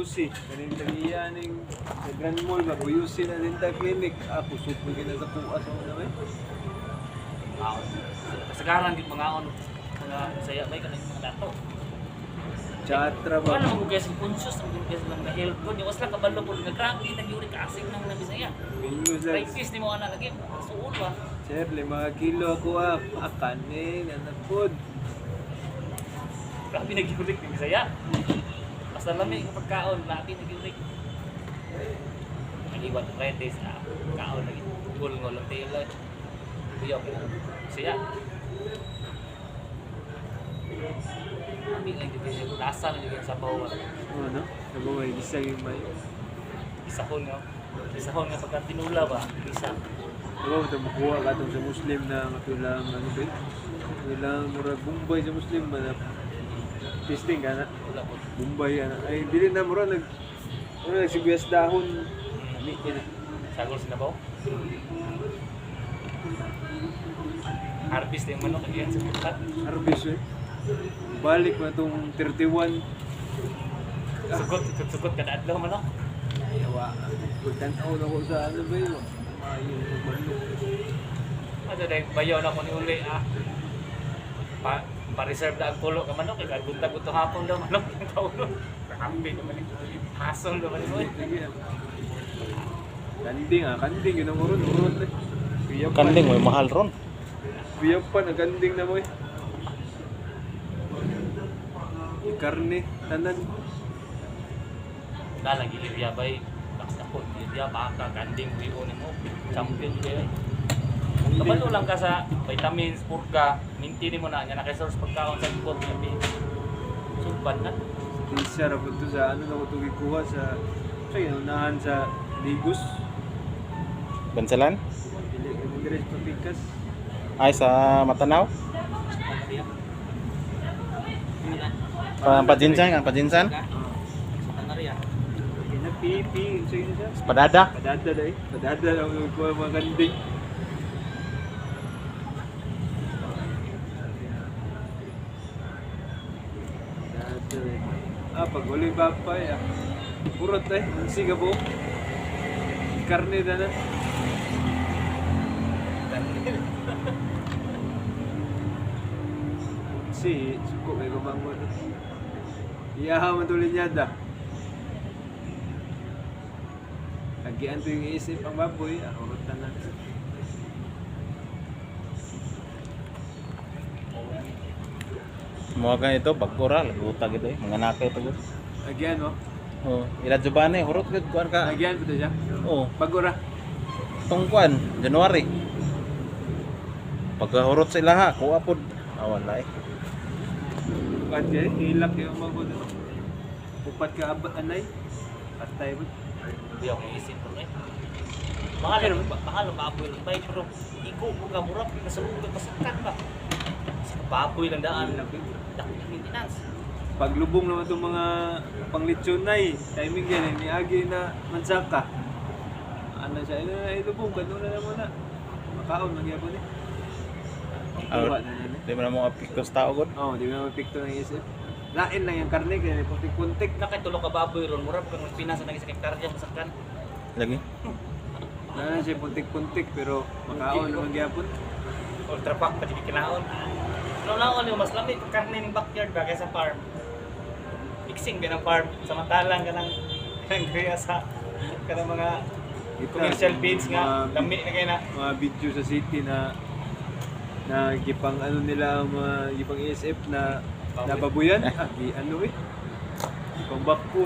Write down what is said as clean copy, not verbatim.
Buyusi. Kaning tagiyaning sa Grand Mall ba, Buyusi na dental clinic. Ako supo gina sa puas mo na may. Kasagaran din mga mga saya bay kanang mga dato. Chatra ba? Wala mo guys conscious ang guys lang na health ko. Yung wasla kabalo ko nga grabe nang uric acid nang na Bisaya. Minyo sa Practice ni mo ana lagi. Suod ba? Sir, 5 kilo ako kanin, anak food. Grabe nag-uric ni Bisaya. Basta lami ang pagkaon, grabe nag-uric. Nag-iwan ng redes na kaon lagi. Gulong tela. Biyok na Bisaya. Kami lang dito lasa lang yung sabaw. Ano? Sabaw ay isa yung may. Isahon nga pagka tinula ba? Isa. Diba, ito makuha ka itong sa Muslim na matulang ano ba? Ilang murag Bombay sa Muslim ba na testing ka na? Wala po. Bombay ka na. Ay, dili na mura nagsibiyas dahon. Kami na. Sagol sinabaw? Harvest yung manok kaya sa bukat. Harvest eh. Balik na itong 31. Sugot kada adlaw manok. Ayawa. Pagtanaw na ko sa ano ba yun? Ayun ng manok. Ano dahil bayaw na ko ni uli pa-reserve na ang pulo ka manok. Ikaw guntag-guntong hapon daw manok. Yung kaulo. Kakambi naman yung hasol naman yung Sige. Kanding kanding yun ang urun eh. Kanding may mahal ron. Biyag pa, naganding na mo eh. Karne, tanan. Dalang gilirya bay. Basta po, gilirya, baka, kanding, wiyo ni mo. Champion kayo eh. Kabalo lang ka sa vitamins, purga, minti mo na niya, naka-source pagkaon sa likod niya. Sumpan na. Tisya ra po ito sa ano na ko ito gikuha sa unahan sa Ligos. Bansalan? Dili kami dire sa Pikas. Ay, sa Matanaw? Pajinsan, pajinsan? Pipi, sa inyo siya. Padada? Padada na eh. Padada na ako kuha mga kanding. Padada eh. Pag uloy bapay Purot eh. Unsi ka po. Karne na na. Si, suko may kumangon. Iyaha man tuloy niya da. Kagian to yung iisip ang baboy, urot na na. Mga ganito, bagkura, lagutag ito eh. Mga nakay ito. Agian mo? Oh, ila jubane, hurot gud kuan ka. Agian po to siya? Oh, Pagura. tungkuan, January. Pagkahurot sa ilaha, kuha pod. Wala eh. Upat ka eh, hilak yung mga kuno. Upat ka abot anay. Patay mo. Hindi ako isip ko eh. Mahal ang baboy lang tayo pero iko mo ka murap kasalubog ka pasikat ba. Sa baboy lang daan. Dako ng maintenance. Paglubong naman itong mga panglitsonay, timing yan, niagi na mansaka. Ano siya, ilubong, ganun na naman na. Makaon, magyapon eh. Pagkuha na yan eh. Di mo na mga pikos tao gud. Oo, di mo naman pikto ng isip. Lain lang yung karne, kaya may puntik-puntik. Nakay ka baboy ron murap kang Pinas na sa hektarya sa sakyan. Lagi. Na siya puntik-puntik, pero makaon na magyapon. Ultra pack pa di kinaon. Naon yung mas lami pag karne ning backyard ba kaysa farm. Mixing din ang farm samantalang kanang kaya sa kanang mga commercial feeds nga lami na kay na mga video sa city na gipang ano nila ang mga gipang ESF na nababuyan. Ano eh. Gipang bakpo.